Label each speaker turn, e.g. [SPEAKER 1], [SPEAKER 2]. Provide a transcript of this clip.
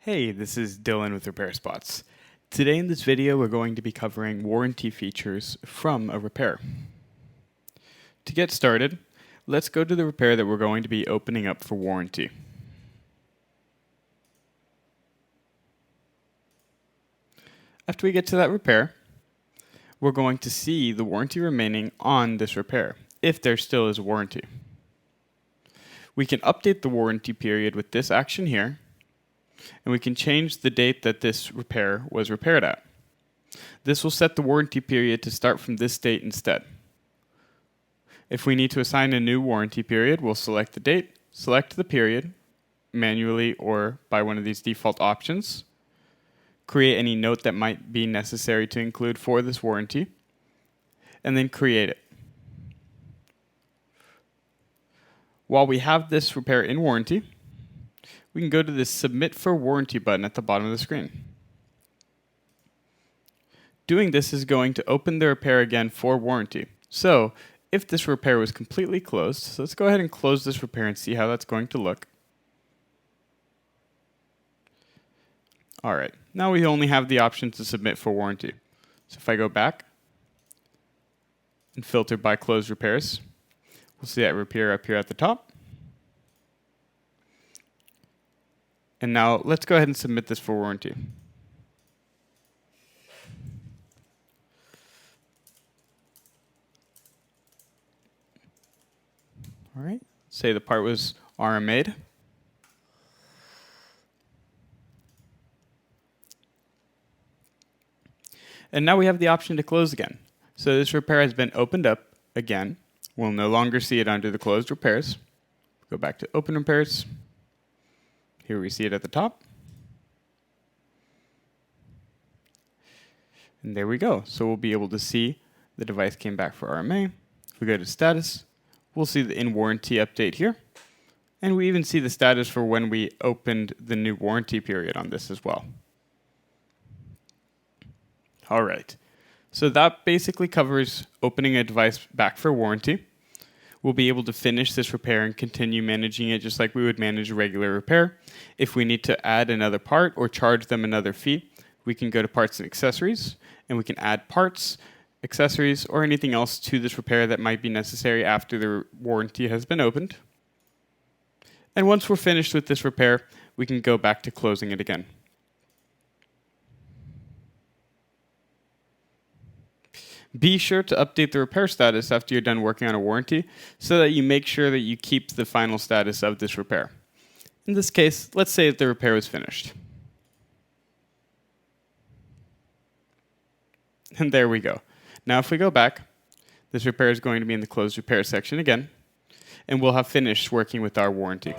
[SPEAKER 1] Hey, this is Dylan with Repair Spots. Today in this video we're going to be covering warranty features from a repair. To get started, let's go to the repair that we're going to be opening up for warranty. After we get to that repair, we're going to see the warranty remaining on this repair, if there still is a warranty. We can update the warranty period with this action here, and we can change the date that this repair was repaired at. This will set the warranty period to start from this date instead. If we need to assign a new warranty period, we'll select the date, select the period, manually or by one of these default options, create any note that might be necessary to include for this warranty, and then create it. While we have this repair in warranty, we can go to the Submit for Warranty button at the bottom of the screen. Doing this is going to open the repair again for warranty. So, if this repair was completely closed, so let's go ahead and close this repair and see how that's going to look. Alright, now we only have the option to submit for warranty. So if I go back and filter by closed repairs, we'll see that repair up here at the top. And now let's go ahead and submit this for warranty. All right, say the part was RMA'd. And now we have the option to close again. So this repair has been opened up again. We'll no longer see it under the closed repairs. Go back to open repairs. Here we see it at the top. And there we go. So we'll be able to see the device came back for RMA. If we go to status, we'll see the in warranty update here. And we even see the status for when we opened the new warranty period on this as well. All right. So that basically covers opening a device back for warranty. We'll be able to finish this repair and continue managing it just like we would manage a regular repair. If we need to add another part or charge them another fee, we can go to parts and accessories, and we can add parts, accessories, or anything else to this repair that might be necessary after the warranty has been opened. And once we're finished with this repair, we can go back to closing it again. Be sure to update the repair status after you're done working on a warranty so that you make sure that you keep the final status of this repair. In this case, let's say that the repair was finished. And there we go. Now if we go back, this repair is going to be in the closed repair section again, and we'll have finished working with our warranty.